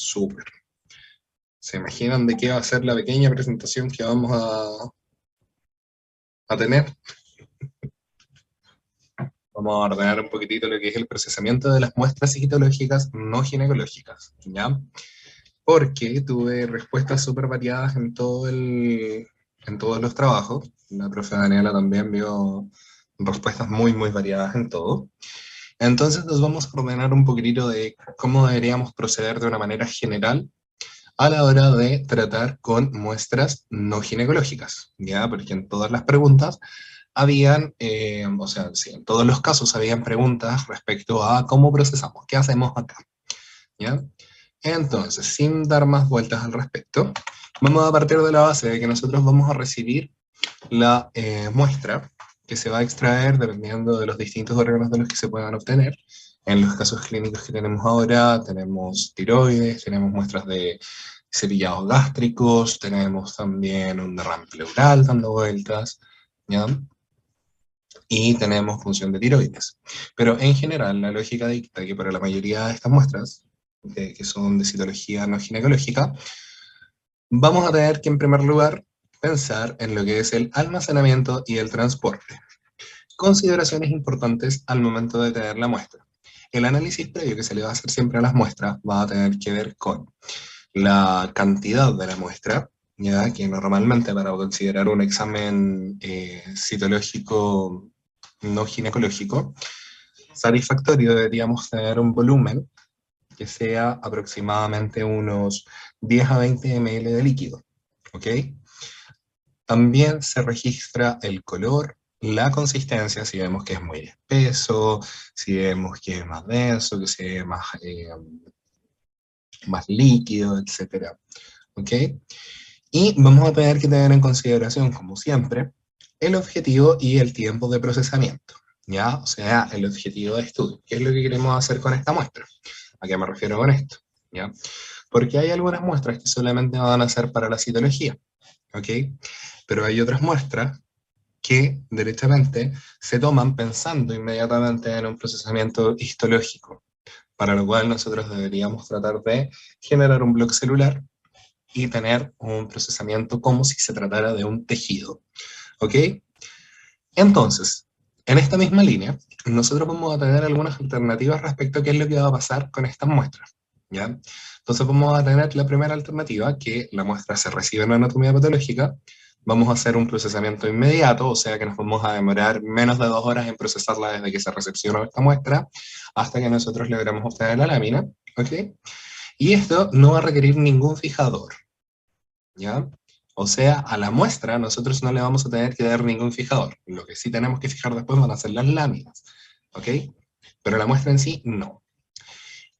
súper. ¿Se imaginan de qué va a ser la pequeña presentación que vamos a tener? Vamos a ordenar un poquitito lo que es el procesamiento de las muestras citológicas no ginecológicas, ¿ya? Porque tuve respuestas súper variadas en todos los trabajos. La profe Daniela también vio respuestas muy, muy variadas en todo. Entonces nos vamos a ordenar un poquitito de cómo deberíamos proceder de una manera general a la hora de tratar con muestras no ginecológicas, ¿ya? Porque en todas las preguntas habían, o sea, sí, en todos los casos habían preguntas respecto a cómo procesamos, qué hacemos acá, ¿ya? Entonces, sin dar más vueltas al respecto, vamos a partir de la base de que nosotros vamos a recibir la muestra que se va a extraer dependiendo de los distintos órganos de los que se puedan obtener. En los casos clínicos que tenemos ahora, tenemos tiroides, tenemos muestras de cepillados gástricos, tenemos también un derrame pleural dando vueltas, ¿ya? Y tenemos función de tiroides. Pero en general, la lógica dicta que para la mayoría de estas muestras, que son de citología no ginecológica, vamos a tener que en primer lugar pensar en lo que es el almacenamiento y el transporte. Consideraciones importantes al momento de tener la muestra. El análisis previo que se le va a hacer siempre a las muestras va a tener que ver con la cantidad de la muestra, ya que normalmente para considerar un examen citológico no ginecológico satisfactorio deberíamos tener un volumen que sea aproximadamente unos 10 a 20 ml de líquido, ¿ok? También se registra el color, la consistencia, si vemos que es muy espeso, si vemos que es más denso, que se ve más líquido, etcétera, ¿ok? Y vamos a tener que tener en consideración, como siempre, el objetivo y el tiempo de procesamiento, ¿ya? O sea, el objetivo de estudio. ¿Qué es lo que queremos hacer con esta muestra? ¿A qué me refiero con esto? ¿Ya? Porque hay algunas muestras que solamente van a ser para la citología, ¿ok? Pero hay otras muestras que derechamente se toman pensando inmediatamente en un procesamiento histológico, para lo cual nosotros deberíamos tratar de generar un bloque celular y tener un procesamiento como si se tratara de un tejido, ¿ok? Entonces, en esta misma línea, nosotros vamos a tener algunas alternativas respecto a qué es lo que va a pasar con estas muestras, ¿ya? Entonces vamos a tener la primera alternativa, que la muestra se recibe en anatomía patológica, vamos a hacer un procesamiento inmediato, o sea que nos vamos a demorar menos de 2 horas en procesarla desde que se recepcionó esta muestra hasta que nosotros logremos obtener la lámina, ¿ok? Y esto no va a requerir ningún fijador, ¿ya? O sea, a la muestra nosotros no le vamos a tener que dar ningún fijador. Lo que sí tenemos que fijar después van a ser las láminas, ¿ok? Pero la muestra en sí, no.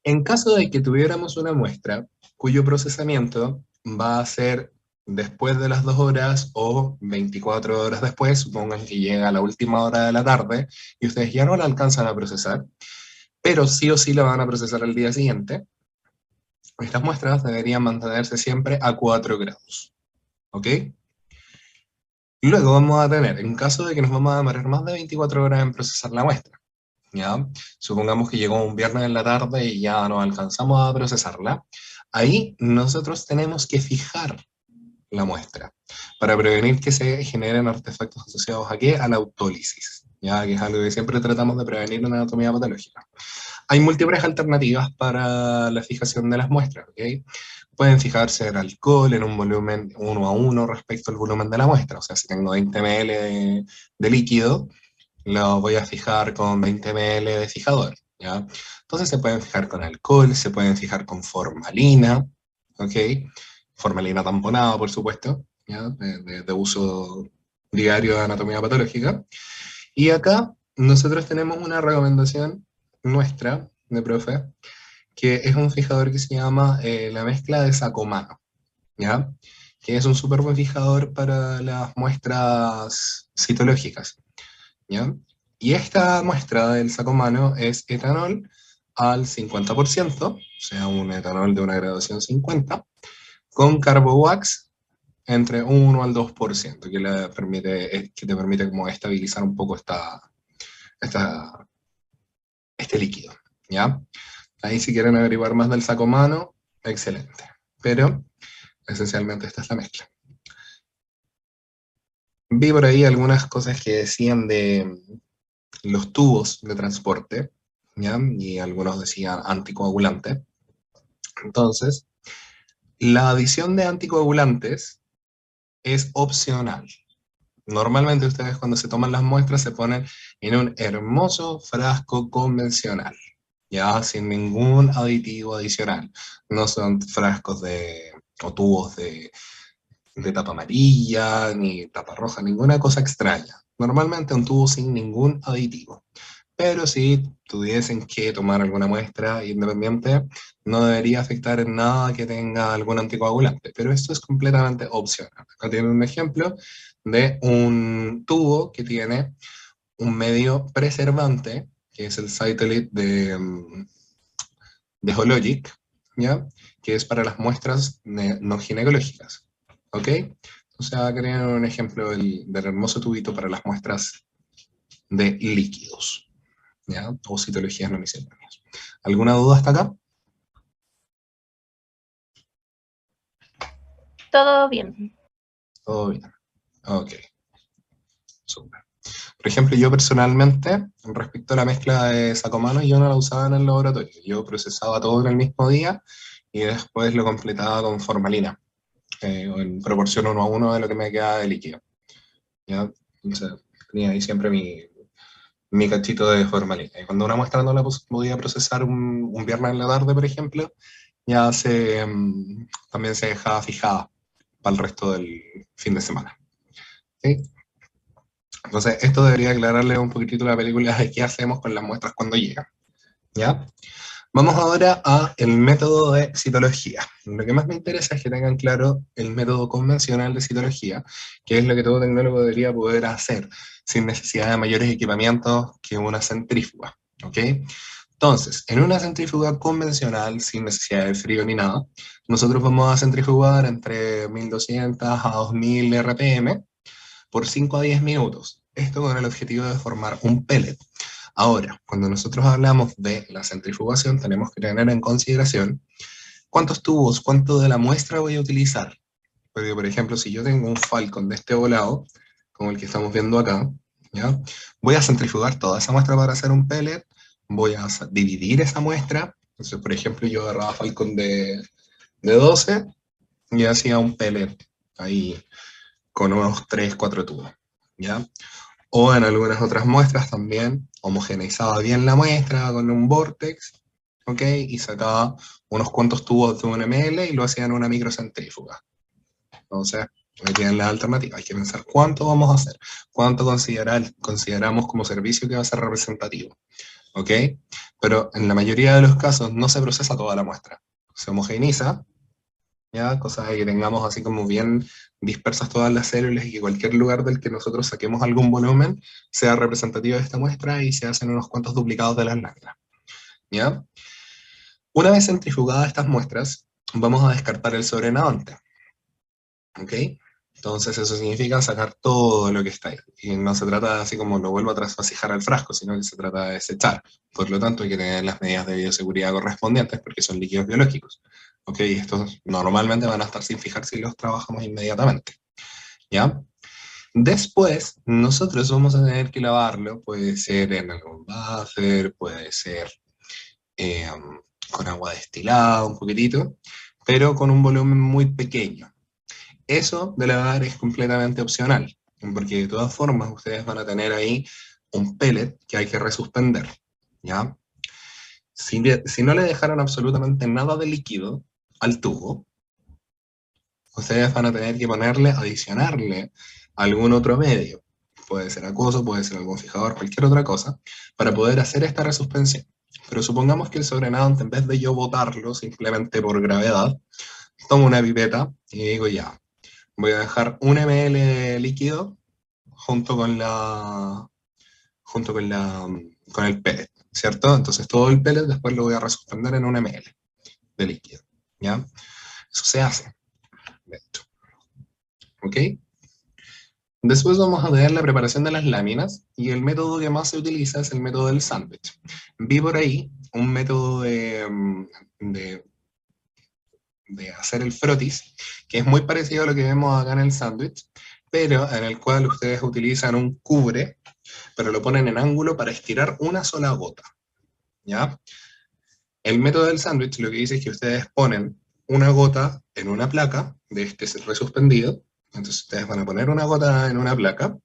En caso de que tuviéramos una muestra cuyo procesamiento va a ser después de las 2 horas o 24 horas después, supongan que llega a la última hora de la tarde y ustedes ya no la alcanzan a procesar, pero sí o sí la van a procesar al día siguiente, estas muestras deberían mantenerse siempre a 4 grados, ¿ok? Luego vamos a tener, en caso de que nos vamos a demorar más de 24 horas en procesar la muestra, ¿ya? Supongamos que llegó un viernes en la tarde y ya no alcanzamos a procesarla, ahí nosotros tenemos que fijar la muestra para prevenir que se generen artefactos asociados a qué? A la autólisis, ¿ya? Que es algo que siempre tratamos de prevenir en anatomía patológica. Hay múltiples alternativas para la fijación de las muestras, ¿ok? Pueden fijarse en alcohol en un volumen 1 a 1 respecto al volumen de la muestra, o sea, si tengo 20 ml de líquido, lo voy a fijar con 20 ml de fijador, ¿ya? Entonces se pueden fijar con alcohol, se pueden fijar con formalina, ¿ok? Formalina tamponada, por supuesto, ¿ya? De uso diario de anatomía patológica. Y acá nosotros tenemos una recomendación nuestra, de profe, que es un fijador que se llama la mezcla de Sacomano, ¿ya? Que es un súper buen fijador para las muestras citológicas, ¿ya? Y esta muestra del Sacomano es etanol al 50%, o sea, un etanol de una graduación 50, con carbowax entre 1 al 2%, que te permite como estabilizar un poco este líquido, ¿ya? Ahí si quieren averiguar más del Sacomano, Excelente. Pero, esencialmente, esta es la mezcla. Vi por ahí algunas cosas que decían de los tubos de transporte, ¿ya? Y algunos decían anticoagulante. Entonces, la adición de anticoagulantes es opcional. Normalmente ustedes cuando se toman las muestras se ponen en un hermoso frasco convencional, ya sin ningún aditivo adicional. No son frascos o tubos de tapa amarilla, ni tapa roja, ninguna cosa extraña. Normalmente un tubo sin ningún aditivo. Pero si tuviesen que tomar alguna muestra independiente, no debería afectar en nada que tenga algún anticoagulante. Pero esto es completamente opcional. Acá tienen un ejemplo de un tubo que tiene un medio preservante, que es el Cytolite de Hologic, ¿ya? Que es para las muestras no ginecológicas. ¿Ok? O sea, acá tienen un ejemplo del hermoso tubito para las muestras de líquidos, ¿ya? O citologías no misceláneas. ¿Alguna duda hasta acá? Todo bien. Todo bien. Ok. Súper. Por ejemplo, yo personalmente, respecto a la mezcla de Sacomano, yo no la usaba en el laboratorio. Yo procesaba todo en el mismo día y después lo completaba con formalina, en proporción 1 a 1 de lo que me quedaba de líquido. ¿Ya? Entonces, tenía ahí siempre mi cachito de formalina. Y cuando una muestra no la podía procesar un viernes en la tarde, por ejemplo, ya también se dejaba fijada para el resto del fin de semana. ¿Sí? Entonces, esto debería aclararle un poquitito la película de qué hacemos con las muestras cuando llegan. ¿Ya? Vamos ahora a el método de citología. Lo que más me interesa es que tengan claro el método convencional de citología, que es lo que todo tecnólogo debería poder hacer sin necesidad de mayores equipamientos que una centrífuga. ¿Ok? Entonces, en una centrífuga convencional, sin necesidad de frío ni nada, nosotros vamos a centrifugar entre 1200 a 2000 RPM por 5 a 10 minutos. Esto con el objetivo de formar un pellet. Ahora, cuando nosotros hablamos de la centrifugación, tenemos que tener en consideración cuántos tubos, cuánto de la muestra voy a utilizar. Porque, por ejemplo, si yo tengo un Falcon de este volado, como el que estamos viendo acá, ¿ya? Voy a centrifugar toda esa muestra para hacer un pellet, voy a dividir esa muestra. Entonces, por ejemplo, yo agarraba Falcon de 12 y hacía un pellet ahí con unos 3 4 tubos, ¿ya? O en algunas otras muestras también homogeneizaba bien la muestra con un vortex, ¿ok? Y sacaba unos cuantos tubos de 1 ml y lo hacía en una microcentrífuga. Entonces, ahí tienen la alternativa. Hay que pensar cuánto vamos a hacer, cuánto consideramos como servicio que va a ser representativo, ¿ok? Pero en la mayoría de los casos no se procesa toda la muestra. Se homogeneiza, ¿ya? Cosa de que tengamos así como bien dispersas todas las células y que cualquier lugar del que nosotros saquemos algún volumen sea representativo de esta muestra y se hacen unos cuantos duplicados de las láminas, ¿ya? Una vez centrifugadas estas muestras, vamos a descartar el sobrenadante, ¿ok? Entonces eso significa sacar todo lo que está ahí. Y no se trata de así como lo vuelvo a trasvasijar al frasco, sino que se trata de desechar. Por lo tanto, hay que tener las medidas de bioseguridad correspondientes porque son líquidos biológicos. ¿Ok? Estos normalmente van a estar sin fijar si los trabajamos inmediatamente. ¿Ya? Después, nosotros vamos a tener que lavarlo. Puede ser en algún buffer, puede ser eh, con agua destilada un poquitito, pero con un volumen muy pequeño. Eso de lavar es completamente opcional, porque de todas formas ustedes van a tener ahí un pellet que hay que resuspender, ¿ya? Si no le dejaron absolutamente nada de líquido al tubo, ustedes van a tener que adicionarle algún otro medio. Puede ser acuoso, puede ser algún fijador, cualquier otra cosa, para poder hacer esta resuspensión. Pero supongamos que el sobrenadante, en vez de yo botarlo simplemente por gravedad, tomo una pipeta y digo ya, voy a dejar 1 ml de líquido junto con el pellet, ¿cierto? Entonces todo el pellet después lo voy a resuspender en 1 ml de líquido, ¿ya? Eso se hace, de hecho, ¿ok? Después vamos a ver la preparación de las láminas y el método que más se utiliza es el método del sándwich. Vi por ahí un método de de hacer el frotis, que es muy parecido a lo que vemos acá en el sándwich, pero en el cual ustedes utilizan un cubre, pero lo ponen en ángulo para estirar una sola gota, ¿ya? El método del sándwich lo que dice es que ustedes ponen una gota en una placa de este resuspendido, entonces ustedes van a poner una gota en una placa,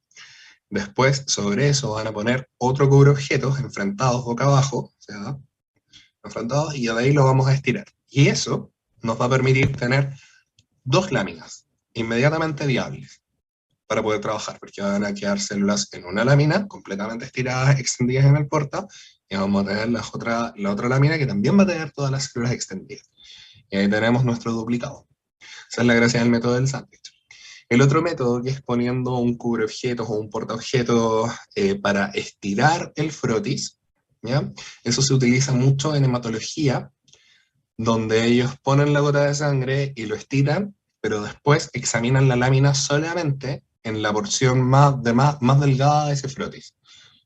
después sobre eso van a poner otro cubre objetos enfrentados boca abajo, o sea, enfrentados, y de ahí lo vamos a estirar. Y eso nos va a permitir tener dos láminas inmediatamente viables para poder trabajar, porque van a quedar células en una lámina completamente estiradas, extendidas en el porta, y vamos a tener la otra lámina que también va a tener todas las células extendidas. Y ahí tenemos nuestro duplicado. Esa es la gracia del método del sándwich. El otro método, que es poniendo un cubre objetos o un portaobjetos para estirar el frotis, ¿ya? Eso se utiliza mucho en hematología, donde ellos ponen la gota de sangre y lo estiran, pero después examinan la lámina solamente en la porción más delgada de ese frotis.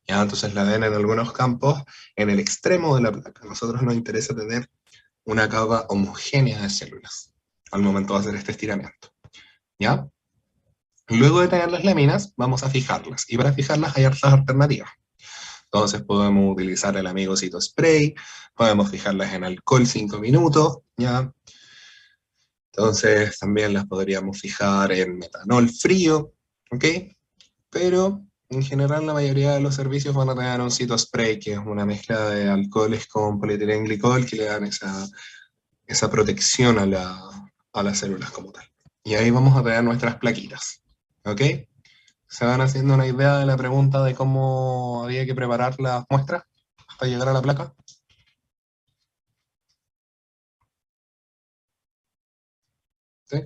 ¿Ya? Entonces la ven en algunos campos en el extremo de la placa. A nosotros nos interesa tener una capa homogénea de células al momento de hacer este estiramiento. ¿Ya? Luego de tener las láminas, vamos a fijarlas. Y para fijarlas hay hartas alternativas. Entonces podemos utilizar el amigo Cytospray, podemos fijarlas en alcohol 5 minutos, ¿ya? Entonces también las podríamos fijar en metanol frío, ¿ok? Pero en general la mayoría de los servicios van a tener un Cytospray, que es una mezcla de alcoholes con polietilenglicol que le dan esa protección a las células como tal. Y ahí vamos a tener nuestras plaquitas, ¿ok? ¿Se van haciendo una idea de la pregunta de cómo había que preparar las muestras hasta llegar a la placa? ¿Sí?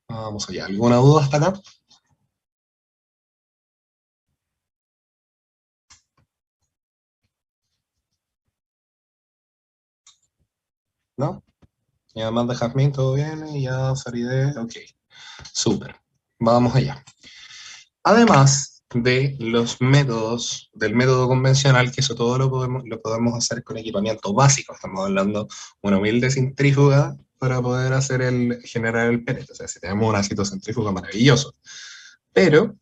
Vamos allá. ¿Alguna duda hasta acá? ¿No? Y además de Jazmín, todo bien, y ya Faride, ok. Súper. Vamos allá. Además de los métodos, del método convencional, que eso todo lo podemos hacer con equipamiento básico. Estamos hablando de una humilde centrífuga para poder generar el pellet. O sea, si tenemos una citocentrífuga, maravilloso. Pero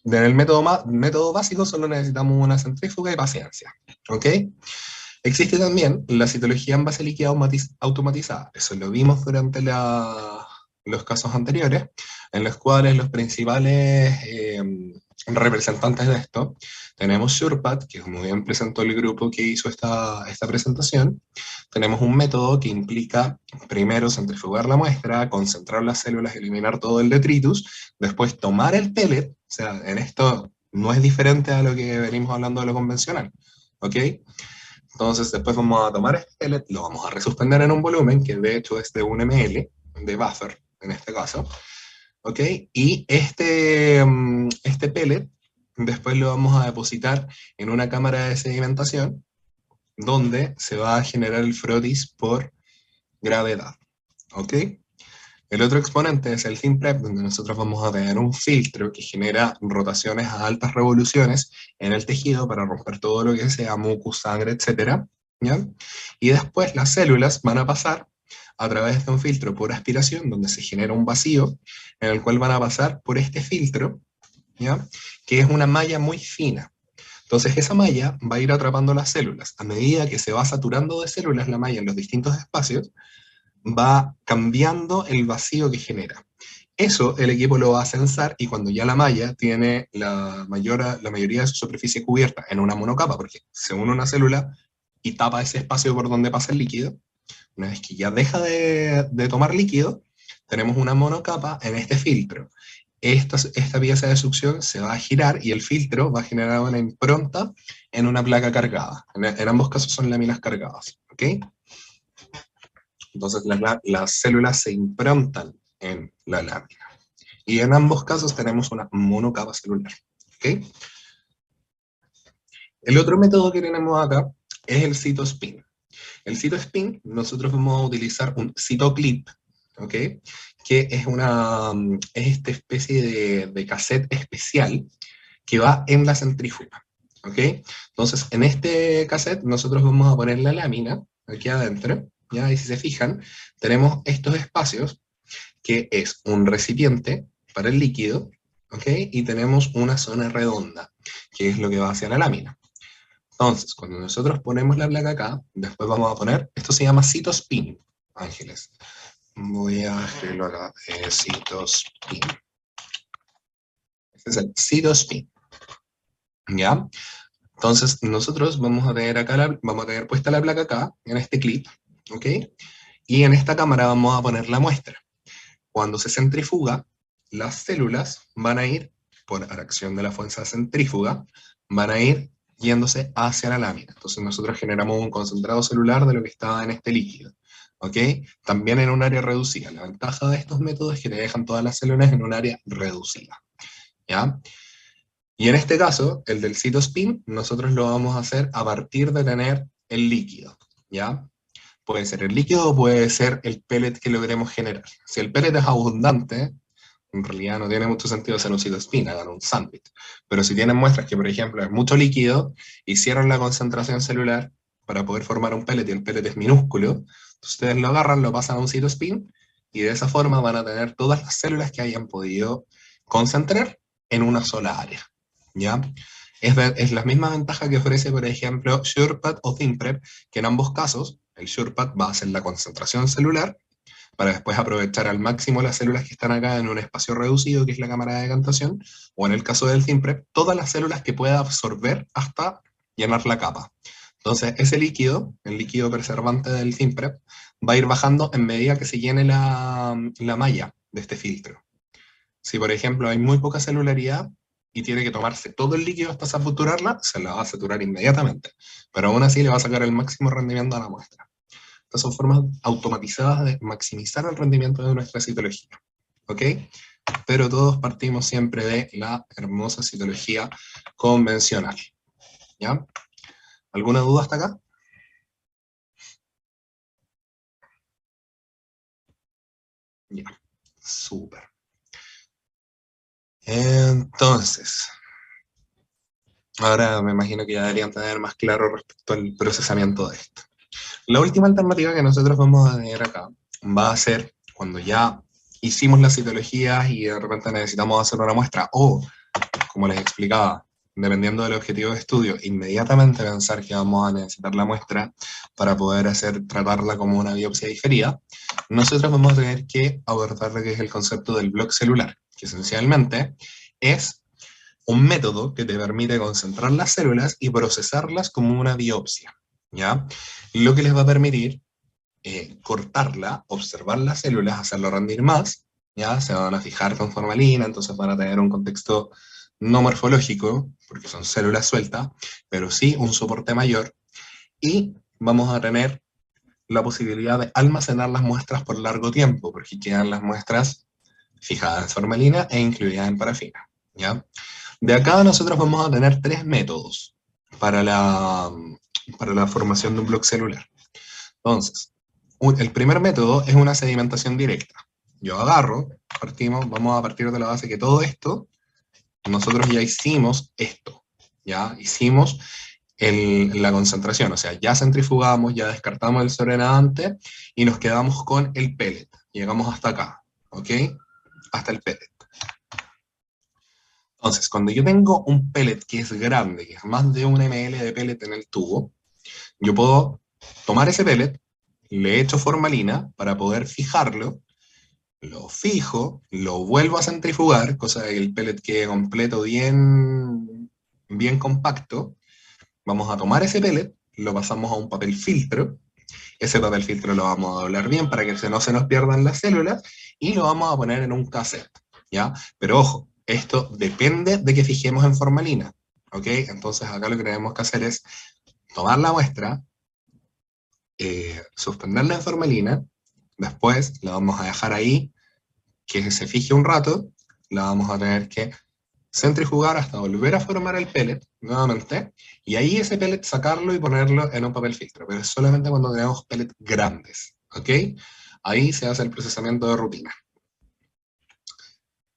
en el método básico solo necesitamos una centrífuga y paciencia. ¿Ok? Existe también la citología en base líquida automatizada. Eso lo vimos durante los casos anteriores, en los cuales los principales representantes de esto tenemos SurePath, que como bien presentó el grupo que hizo esta presentación. Tenemos un método que implica primero centrifugar la muestra, concentrar las células, eliminar todo el detritus, después tomar el pellet. O sea, en esto no es diferente a lo que venimos hablando de lo convencional, ¿ok? Entonces después vamos a tomar este pellet, lo vamos a resuspender en un volumen, que de hecho es de 1 ml, de buffer en este caso, ¿ok? Y este pellet después lo vamos a depositar en una cámara de sedimentación, donde se va a generar el frotis por gravedad, ¿ok? El otro exponente es el thin prep, donde nosotros vamos a tener un filtro que genera rotaciones a altas revoluciones en el tejido para romper todo lo que sea mucus, sangre, etc. ¿Ya? Y después las células van a pasar a través de un filtro por aspiración, donde se genera un vacío, en el cual van a pasar por este filtro, ¿ya? Que es una malla muy fina. Entonces esa malla va a ir atrapando las células. A medida que se va saturando de células la malla en los distintos espacios, va cambiando el vacío que genera. Eso el equipo lo va a censar, y cuando ya la malla tiene la mayoría de su superficie cubierta en una monocapa, porque se une una célula y tapa ese espacio por donde pasa el líquido, una vez que ya deja de tomar líquido, tenemos una monocapa en este filtro. Esta pieza de succión se va a girar y el filtro va a generar una impronta en una placa cargada. En ambos casos son láminas cargadas, ¿ok? Entonces las células se improntan en la lámina. Y en ambos casos tenemos una monocapa celular. ¿Okay? El otro método que tenemos acá es el CytoSpin. El CytoSpin, nosotros vamos a utilizar un CytoClip, ¿ok? Que es esta especie de cassette especial que va en la centrífuga. ¿ok? Entonces, en este cassette nosotros vamos a poner la lámina aquí adentro, ¿ya? Y si se fijan, tenemos estos espacios, que es un recipiente para el líquido, ¿ok? Y tenemos una zona redonda, que es lo que va hacia la lámina. Entonces, cuando nosotros ponemos la placa acá, después vamos a poner, esto se llama cytospin, Ángeles. Voy a escribirlo acá, cytospin. Este es el cytospin, ¿ya? Entonces, nosotros vamos a tener acá, vamos a tener puesta la placa acá, en este clip, ¿ok? Y en esta cámara vamos a poner la muestra. Cuando se centrifuga, las células van a ir, por acción de la fuerza centrífuga, van a ir yéndose hacia la lámina. Entonces nosotros generamos un concentrado celular de lo que estaba en este líquido. ¿Ok? También en un área reducida. La ventaja de estos métodos es que te dejan todas las células en un área reducida. ¿Ya? Y en este caso, el del cytospin, nosotros lo vamos a hacer a partir de tener el líquido. ¿Ya? Puede ser el líquido o puede ser el pellet que logremos generar. Si el pellet es abundante, en realidad no tiene mucho sentido hacer un cytospin, hagan un sandwich. Pero si tienen muestras que, por ejemplo, es mucho líquido, hicieron la concentración celular para poder formar un pellet y el pellet es minúsculo, ustedes lo agarran, lo pasan a un cytospin y de esa forma van a tener todas las células que hayan podido concentrar en una sola área. ¿Ya? Es la misma ventaja que ofrece, por ejemplo, SurePad o ThinPrep, que en ambos casos el SurePad va a hacer la concentración celular para después aprovechar al máximo las células que están acá en un espacio reducido, que es la cámara de decantación, o en el caso del ThinPrep, todas las células que pueda absorber hasta llenar la capa. Entonces, ese líquido, el líquido preservante del ThinPrep, va a ir bajando en medida que se llene la malla de este filtro. Si, por ejemplo, hay muy poca celularidad y tiene que tomarse todo el líquido hasta saturarla, se la va a saturar inmediatamente. Pero aún así le va a sacar el máximo rendimiento a la muestra. Estas son formas automatizadas de maximizar el rendimiento de nuestra citología. ¿Ok? Pero todos partimos siempre de la hermosa citología convencional. ¿Ya? ¿Alguna duda hasta acá? Ya, súper. Entonces, ahora me imagino que ya deberían tener más claro respecto al procesamiento de esto. La última alternativa que nosotros vamos a tener acá va a ser cuando ya hicimos las citologías y de repente necesitamos hacer una muestra o, como les explicaba, dependiendo del objetivo de estudio, inmediatamente pensar que vamos a necesitar la muestra para poder tratarla como una biopsia diferida, nosotros vamos a tener que abordar lo que es el concepto del bloque celular, que esencialmente es un método que te permite concentrar las células y procesarlas como una biopsia, ¿ya? Lo que les va a permitir cortarla, observar las células, hacerlo rendir más, ¿ya? Se van a fijar con formalina, entonces van a tener un contexto no morfológico, porque son células sueltas, pero sí un soporte mayor, y vamos a tener la posibilidad de almacenar las muestras por largo tiempo, porque quedan las muestras fijadas en formalina e incluidas en parafina, ¿ya? De acá nosotros vamos a tener tres métodos para la formación de un bloque celular. Entonces, el primer método es una sedimentación directa. Yo agarro, vamos a partir de la base que todo esto, nosotros ya hicimos esto, ya hicimos la concentración, o sea, ya centrifugamos, ya descartamos el sobrenadante y nos quedamos con el pellet. Llegamos hasta acá, ¿ok? Hasta el pellet. Entonces, cuando yo tengo un pellet que es grande, que es más de 1 ml de pellet en el tubo, yo puedo tomar ese pellet, le echo formalina para poder fijarlo, lo fijo, lo vuelvo a centrifugar, cosa de que el pellet quede completo, bien, bien compacto. Vamos a tomar ese pellet, lo pasamos a un papel filtro, ese papel filtro lo vamos a doblar bien para que no se nos pierdan las células y lo vamos a poner en un cassette, ¿ya? Pero ojo, esto depende de que fijemos en formalina, ¿ok? Entonces acá lo que tenemos que hacer es tomar la muestra, suspenderla en formalina, después la vamos a dejar ahí, que se fije un rato, la vamos a tener que centrifugar hasta volver a formar el pellet nuevamente, y ahí ese pellet sacarlo y ponerlo en un papel filtro, pero es solamente cuando tenemos pellets grandes, ¿ok? Ahí se hace el procesamiento de rutina.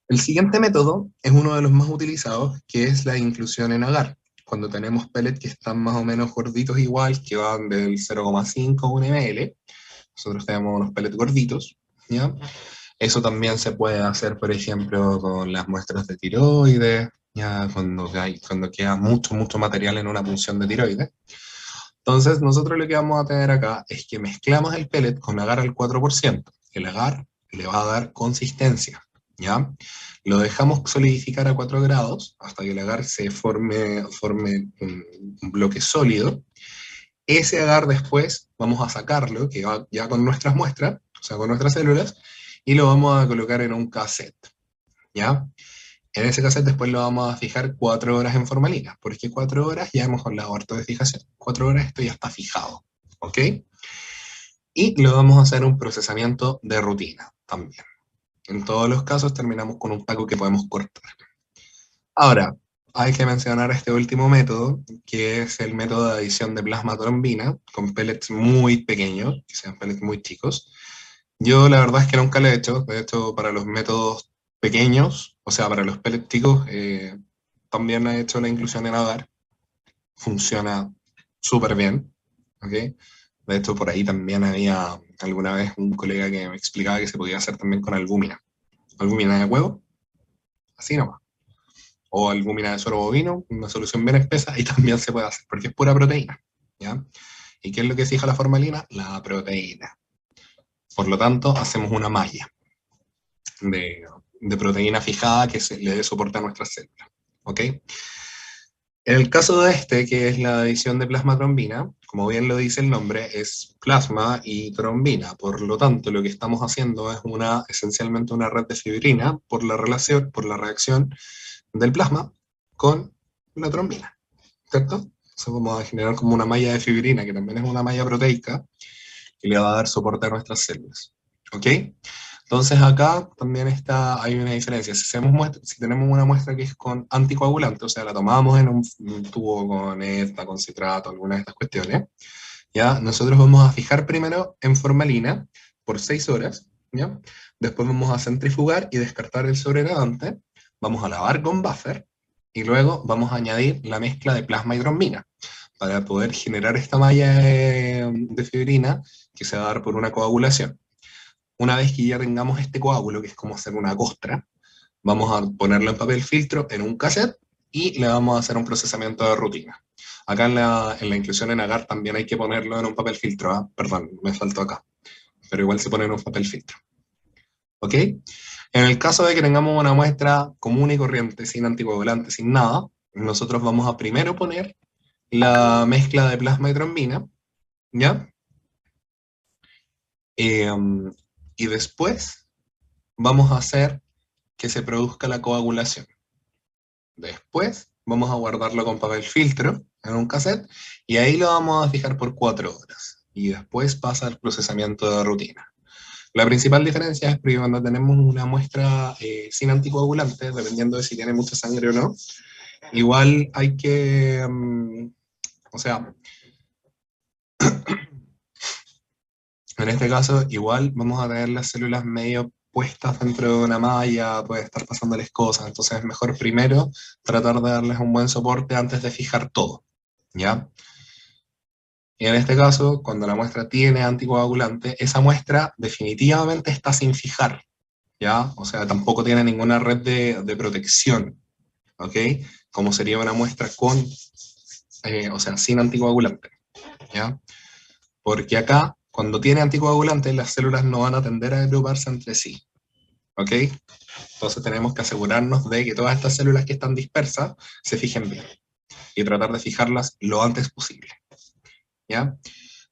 El siguiente método es uno de los más utilizados, que es la inclusión en agar, cuando tenemos pellets que están más o menos gorditos igual, que van del 0,5 a 1 ml, nosotros tenemos unos pellets gorditos, ¿ya? Eso también se puede hacer, por ejemplo, con las muestras de tiroides, ya cuando queda mucho material en una punción de tiroides. Entonces, nosotros lo que vamos a tener acá es que mezclamos el pellet con agar al 4%. El agar le va a dar consistencia, ¿ya? Lo dejamos solidificar a 4 grados hasta que el agar se forme un bloque sólido. Ese agar después vamos a sacarlo, que va ya con nuestras muestras, o sea, con nuestras células, y lo vamos a colocar en un cassette, ¿ya? En ese cassette después lo vamos a fijar 4 horas en formalina, porque 4 horas ya hemos hablado harto de fijación. 4 horas esto ya está fijado, ¿ok? Y lo vamos a hacer un procesamiento de rutina también. En todos los casos terminamos con un taco que podemos cortar. Ahora, hay que mencionar este último método, que es el método de adición de plasma trombina, con pellets muy pequeños, que sean pellets muy chicos. Yo la verdad es que nunca lo he hecho, de hecho para los métodos pequeños, o sea, para los pellets chicos, también he hecho la inclusión en agar, funciona súper bien, ¿ok? De hecho por ahí también había alguna vez un colega que me explicaba que se podía hacer también con albúmina de huevo, así nomás, o albúmina de suero bovino, una solución bien espesa, y también se puede hacer, porque es pura proteína, ¿ya? ¿Y qué es lo que fija la formalina? La proteína. Por lo tanto, hacemos una malla de proteína fijada que le dé soporte a nuestras células, ¿ok? En el caso de este, que es la adición de plasma trombina, como bien lo dice el nombre, es plasma y trombina. Por lo tanto, lo que estamos haciendo es esencialmente una red de fibrina por la reacción del plasma con la trombina, ¿cierto? Entonces vamos a generar como una malla de fibrina, que también es una malla proteica, que le va a dar soporte a nuestras células, ¿ok? Entonces acá también hay una diferencia. Si tenemos una muestra que es con anticoagulante, o sea, la tomamos en un tubo con esta, con citrato, alguna de estas cuestiones, ¿ya? Nosotros vamos a fijar primero en formalina por 6 horas, ¿ya? Después vamos a centrifugar y descartar el sobrenadante, vamos a lavar con buffer, y luego vamos a añadir la mezcla de plasma y trombina para poder generar esta malla de fibrina que se va a dar por una coagulación. Una vez que ya tengamos este coágulo, que es como hacer una costra, vamos a ponerlo en papel filtro en un cassette y le vamos a hacer un procesamiento de rutina. Acá en la inclusión en agar también hay que ponerlo en un papel filtro, ¿ah? Perdón, me faltó acá, pero igual se pone en un papel filtro. ¿Ok? En el caso de que tengamos una muestra común y corriente, sin anticoagulante, sin nada, nosotros vamos a primero poner la mezcla de plasma y trombina, ¿ya? Y después vamos a hacer que se produzca la coagulación. Después vamos a guardarlo con papel filtro en un cassette y ahí lo vamos a fijar por 4 horas. Y después pasa el procesamiento de rutina. La principal diferencia es que cuando tenemos una muestra sin anticoagulante, dependiendo de si tiene mucha sangre o no, igual hay que, o sea, en este caso igual vamos a tener las células medio puestas dentro de una malla, puede estar pasándoles cosas, entonces es mejor primero tratar de darles un buen soporte antes de fijar todo, ¿ya? Y en este caso, cuando la muestra tiene anticoagulante, esa muestra definitivamente está sin fijar, ¿ya? O sea, tampoco tiene ninguna red de protección, ¿ok? Como sería una muestra o sea, sin anticoagulante, ¿ya? Porque acá, cuando tiene anticoagulante, las células no van a tender a agruparse entre sí, ¿ok? Entonces tenemos que asegurarnos de que todas estas células que están dispersas se fijen bien y tratar de fijarlas lo antes posible, ¿ya?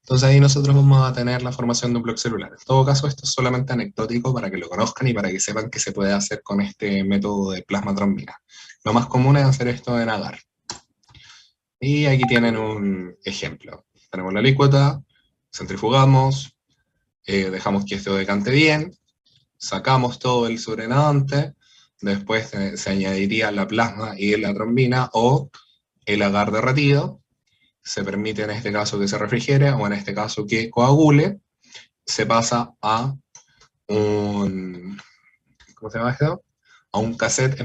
Entonces ahí nosotros vamos a tener la formación de un bloque celular. En todo caso, esto es solamente anecdótico para que lo conozcan y para que sepan que se puede hacer con este método de plasma trombina. Lo más común es hacer esto en agar. Y aquí tienen un ejemplo. Tenemos la alícuota, centrifugamos, dejamos que esto decante bien, sacamos todo el sobrenadante, después se añadiría la plasma y la trombina o el agar derretido, se permite en este caso que se refrigere o en este caso que coagule, se pasa a un, ¿cómo se llama esto? a un cassette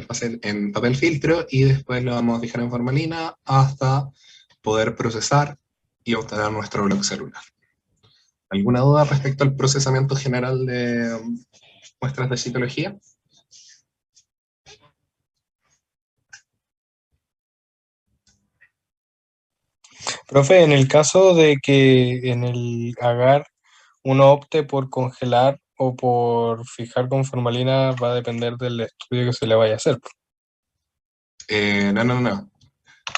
en papel filtro y después lo vamos a fijar en formalina hasta poder procesar y obtener nuestro blog celular. ¿Alguna duda respecto al procesamiento general de muestras de citología? Profe, en el caso de que en el agar uno opte por congelar o por fijar con formalina, va a depender del estudio que se le vaya a hacer. No.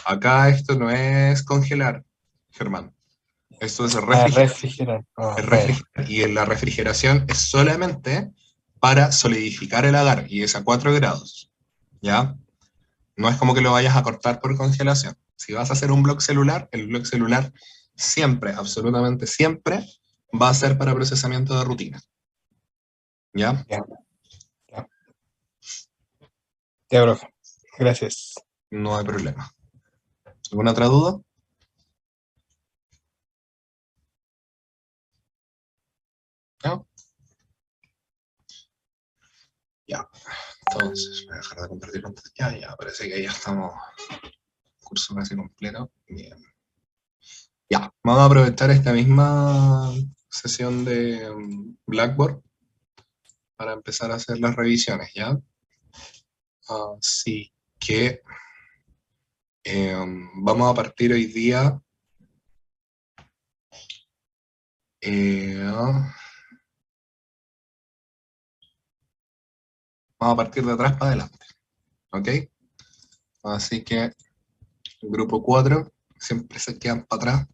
Acá esto no es congelar, Germán. Esto es Ah, refrigerar. refrigerar. Ah, Es vaya. refrigerar. Y en la refrigeración es solamente para solidificar el agar y es a 4 grados. ¿Ya? No es como que lo vayas a cortar por congelación. Si vas a hacer un blog celular, el blog celular siempre, absolutamente siempre, va a ser para procesamiento de rutina. ¿Ya? Ya, ya. Ya, profe. Gracias. No hay problema. ¿Alguna otra duda? ¿No? Ya. Entonces, voy a dejar de compartir pantalla. Ya, parece que ya estamos. Curso casi completo. Bien. Ya, vamos a aprovechar esta misma sesión de Blackboard para empezar a hacer las revisiones, ¿ya? Así que vamos a partir hoy día. Vamos a partir de atrás para adelante, ¿ok? Así que grupo 4 siempre se quedan para atrás